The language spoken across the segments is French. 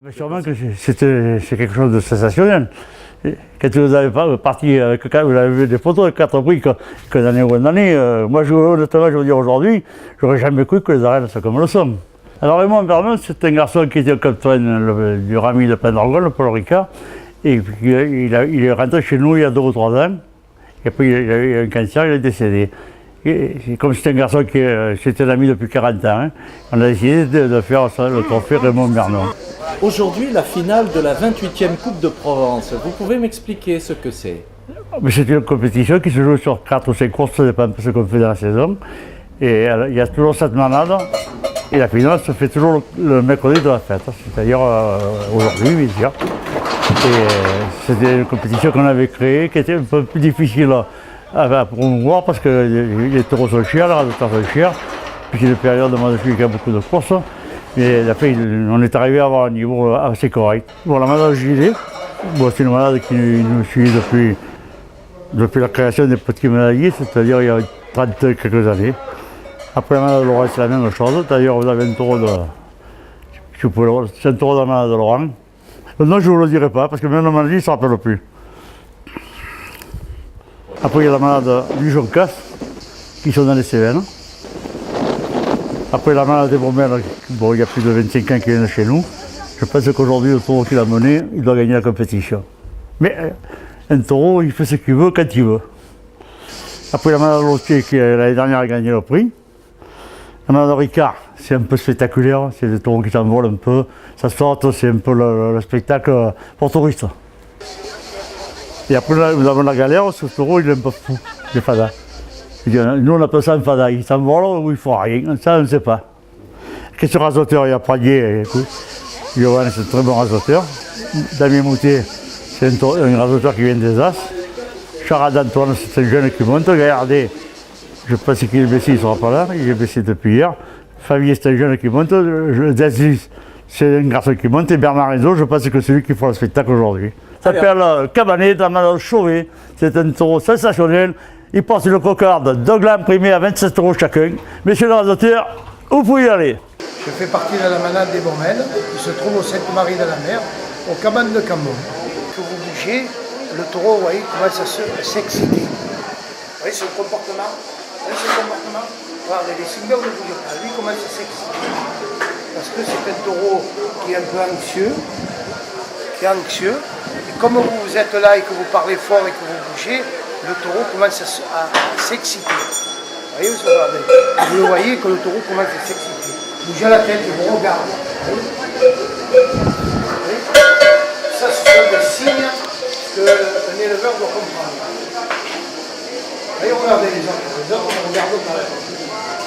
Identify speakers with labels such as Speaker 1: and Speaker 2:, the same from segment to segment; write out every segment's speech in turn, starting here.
Speaker 1: Mais sûrement que c'est quelque chose de sensationnel. Quand vous avez parti avec, vous avez vu des photos avec 4 prix que d'année ou d'année, moi honnêtement je veux dire aujourd'hui, j'aurais jamais cru que les arènes soient comme le sont. Alors Raymond Vernon, c'est un garçon qui était au capitaine du Rami de Pendragon, le Paul Ricard, et puis il est rentré chez nous il y a 2 ou 3 ans, et puis il a eu un cancer, il est décédé. Et comme c'était un garçon qui c'était un ami depuis 40 ans, on a décidé de faire le trophée Raymond Vernon.
Speaker 2: Aujourd'hui, la finale de la 28e Coupe de Provence. Vous pouvez m'expliquer ce que c'est?
Speaker 1: C'est une compétition qui se joue sur 4 ou 5 courses, ça dépend de ce qu'on fait dans la saison. Et il y a toujours 7 manades. Et la finale se fait toujours le mercredi de la fête, c'est-à-dire aujourd'hui, bien sûr. Et c'était une compétition qu'on avait créée, qui était un peu plus difficile à promouvoir parce que les taureaux sont chers, les résultats sont chers. Puis c'est une période de mois de juillet, il y a beaucoup de courses. Mais après, on est arrivé à avoir un niveau assez correct. Bon, la malade gilet, c'est une malade qui nous suit depuis la création des petits maladies, c'est-à-dire il y a 30 quelques années. Après la malade de Laurent, c'est la même chose. D'ailleurs, vous avez un taureau c'est un taureau de la malade de Laurent. Non, je ne vous le dirai pas, parce que même la maladie, il ne se rappelle plus. Après, il y a la malade du Joncas, qui sont dans les Cévennes. Après la malade des Bourmelles, bon, il y a plus de 25 ans qu'il vient chez nous. Je pense qu'aujourd'hui, le taureau qu'il a mené, il doit gagner la compétition. Mais un taureau, il fait ce qu'il veut quand il veut. Après la malade de Lotier, qui l'année dernière a gagné le prix. La malade de Ricard, c'est un peu spectaculaire, c'est des taureaux qui s'envolent un peu. Ça saute, c'est un peu le spectacle pour touristes. Et après, là, nous avons la galère, ce taureau, il est un peu fou, il est fada. Nous, on appelle ça un fada. Il s'envole ou il ne faut rien. Ça, on ne sait pas. Question rasoteur, il y a Pradier. Johan, c'est un très bon rasoteur. Damien Moutier, c'est un rasoteur qui vient des As. Charade Antoine, c'est un jeune qui monte. Gaillardet, je pense qu'il est blessé, il ne sera pas là. Il est blessé depuis hier. Favier, c'est un jeune qui monte. Deslis, c'est un garçon qui monte. Et Bernard Renzo, je pense que c'est lui qui fera le spectacle aujourd'hui. Ça s'appelle Cabanet de la malade Chauvet. C'est un taureau sensationnel. Il porte une cocarde, 2 glands primés à 27 € chacun. Messieurs les raseteurs, vous pouvez y aller.
Speaker 3: Je fais partie de la manade des Bourmelles, qui se trouve au Sainte-Marie de la Mer, aux cabanes de Cambon. Que vous bougez, le taureau, vous voyez, commence à s'exciter. Vous voyez ce comportement? Vous voyez ce comportement? Regardez, les singles ne bougent pas, lui commence à s'exciter. Parce que c'est un taureau qui est un peu anxieux, Et comme vous êtes là et que vous parlez fort et que vous bougez, le taureau commence à s'exciter. Vous voyez, vous le voyez que le taureau commence à s'exciter. Bougez la tête et vous regardez. Ça, ce sont des signes qu'un éleveur doit comprendre. Vous voyez, regardez les autres. Les autres, on regarde pas.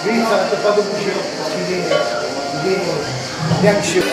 Speaker 3: Lui, il ne s'arrête pas de bouger parce qu'il est anxieux.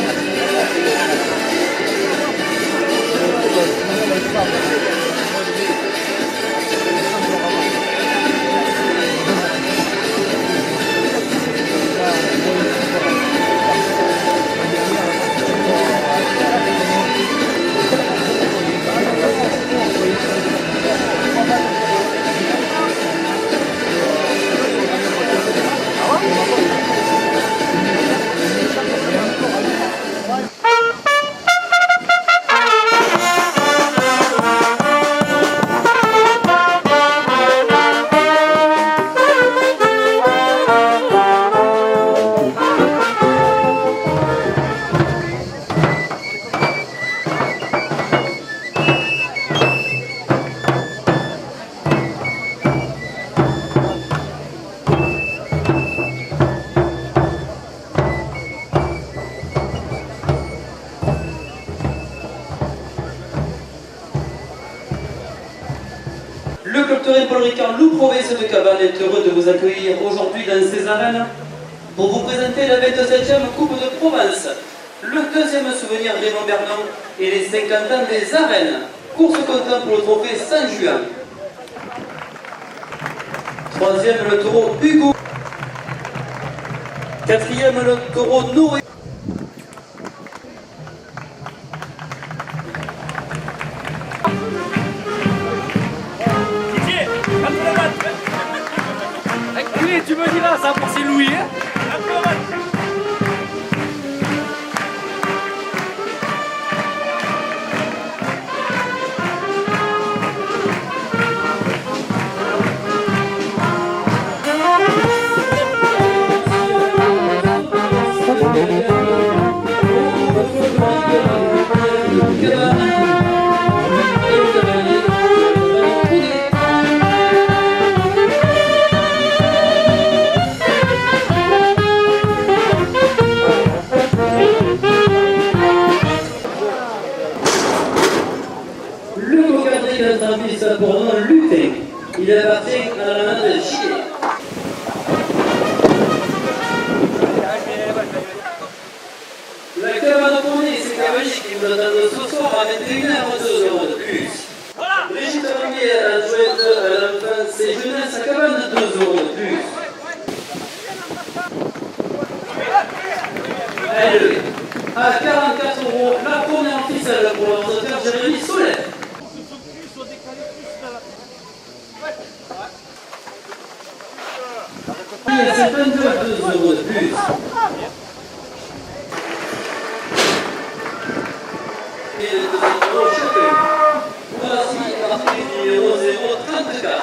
Speaker 4: Le club Paul Ricard Loup Provence de Cabane est heureux de vous accueillir aujourd'hui dans ses arènes pour vous présenter la 27e Coupe de Provence, le 2e souvenir Raymond Vernon et les 50 ans des arènes. Course comptant pour le trophée Saint-Juan. 3e le taureau Hugo. 4e le taureau Noé.
Speaker 5: Tu me diras ça pour ses louis.
Speaker 4: Il appartient à la manade de Chile. La cabane tournée, c'est cavalier qui vous attendent ce soir à 21h, 2 euros de plus. Brigitte Ranguet, adjointe à l'enfance et jeunesse à cabane, 2 euros de plus. Elle à 44 euros, la première ficelle pour l'ordinateur Jérémy Soler. Et c'est 22 euros de plus. Et 2 euros chacun. Voici l'article numéro 034.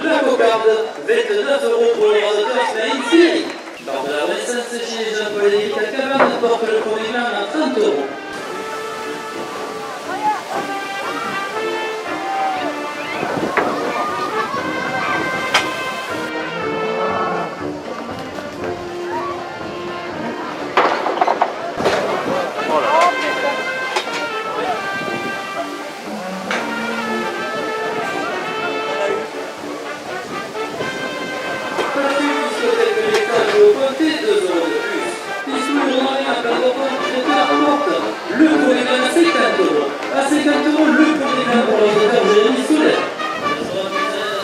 Speaker 4: La cocarde, 29 euros pour le rasoteur Ismaïl Siri. Lors de la Renaissance chez Jean-Paul Lévy, la cabane porte le premier main à 30 euros. Le premier gain à 50 euros. À 50 euros, le premier gain pour l'ordinateur Jérémy Soler.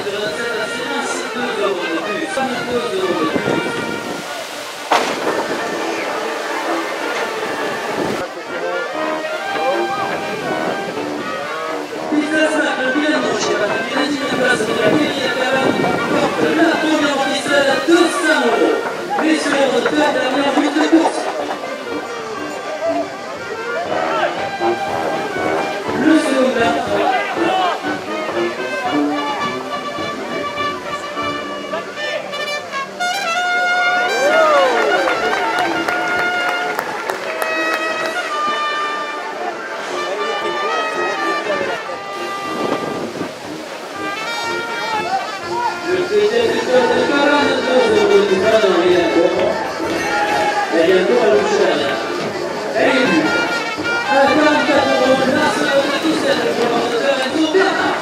Speaker 4: De la scène à séance, 2 euros de plus. 32 euros de plus. Pizza le bilan de chez la deuxième place de la mairie à Cabane porte la première officielle à 200 euros. Messieurs les auteurs, dernière minute de course. Le second gain. Le deuxième buteur de Cabane, 2 euros de pas dans les accords. Et bientôt à l'ouverture. Elle est vue. À 44 euros, la seconde ficelle pour l'ordinateur Enzo Bernard.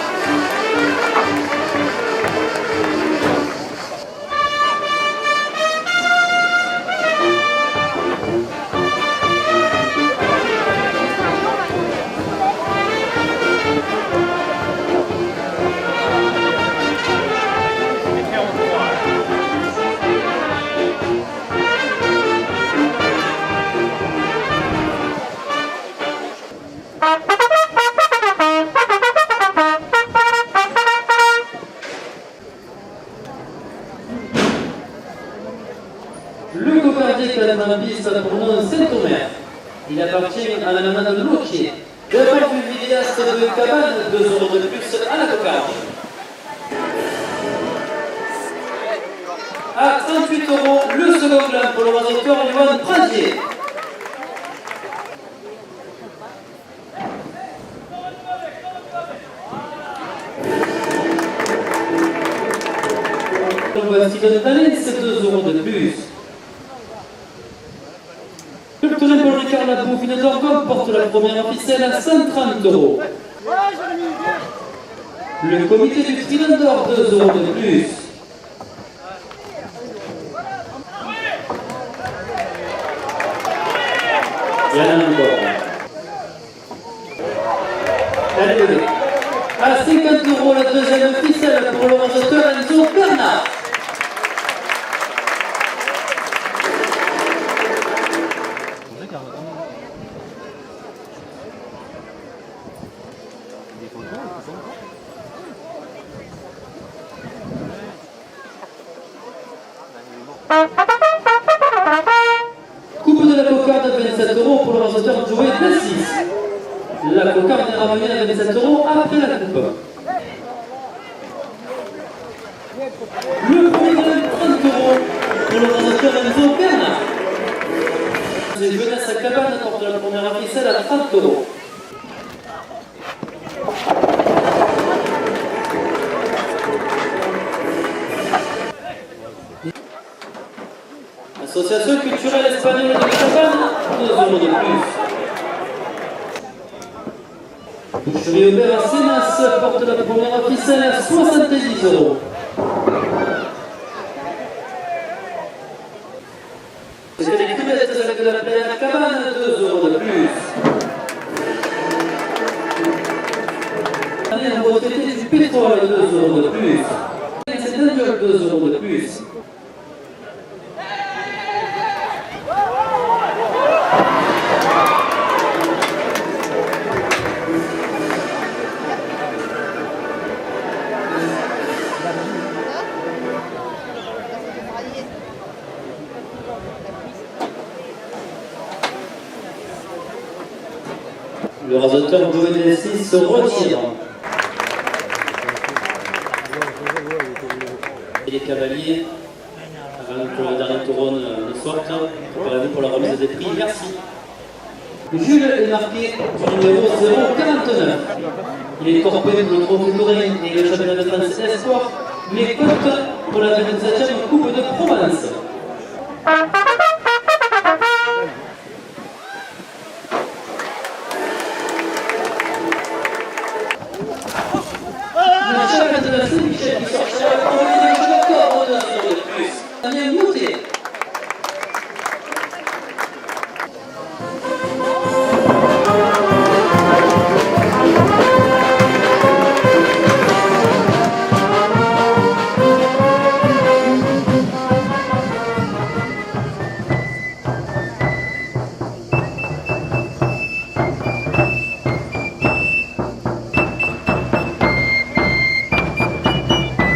Speaker 4: Le cocardier Calamambis a pour nom Saint-Omer. Il appartient à la manade de Loquier. Le rôle du vidéaste de Cabane, 2 euros de plus à la cocarde. À 38 euros, le second gland pour le rasoteur Johan Pradier. Voici de talent, c'est 2 euros de plus. Le tournée pour Ricard la Bouffine d'Orgon porte la première ficelle à 130 euros. Le comité du Trident d'Or, 2 euros de plus. Bien encore. Allez, à 50 euros la deuxième ficelle pour le rasoteur Enzo Bernard. Coupe de la cocarde à 27 euros pour le rasoteur Joey Dassis. La cocarde est ramenée à 27 euros après la coupe. Le premier gain, 30 euros pour le rasoteur Enzo Bernard. Les jeunesses à Cabane portent la première ficelle à 30 euros. L'association culturelle espagnole de Cabane, 2 euros de plus. Boucherie Aubert à Sénas porte la première ficelle à 70 euros. C'est les cubettes avec de la plaine à Cabane, 2 euros de plus. Allez, un retraité du pétrole, 2 euros de plus. C'est un job, 2 euros de plus. Le rasoteur WDSI se retire. Et les cavaliers, avant que le dernier taureau ne sorte, préparez-vous pour la remise des prix. Merci. Jules est marqué du numéro 049. Il est corpé pour le trophée Lorraine et le championnat de France Espoir, mais compte pour la 27e Coupe de Provence. La chèvre de la Saint-Michel qui sortira pour le corps au 2 euros de plus. Damien Moutet.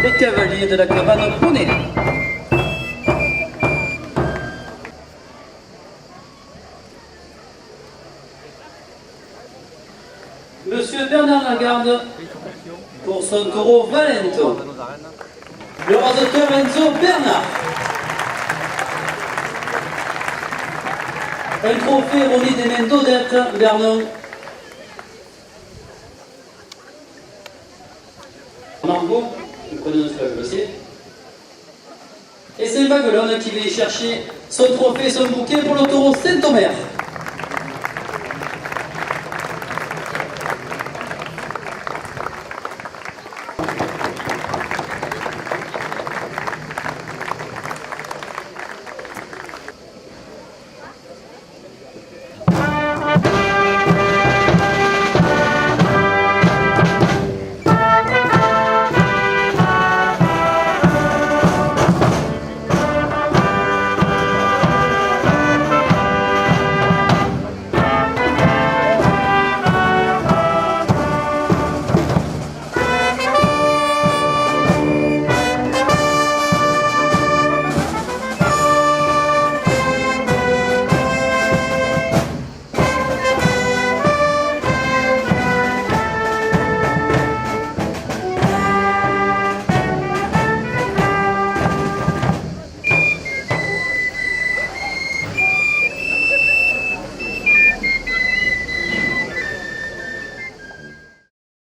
Speaker 4: Les cavaliers de la cabane Poney. Monsieur Bernard Lagarde pour son taureau Valento. Le rasoteur Enzo Bernard. Un trophée remis des mains d'Odette Vernon. Margot, je connais notre dossier. Et c'est Maguelone qui va y chercher son trophée, son bouquet pour le taureau Saint-Omer.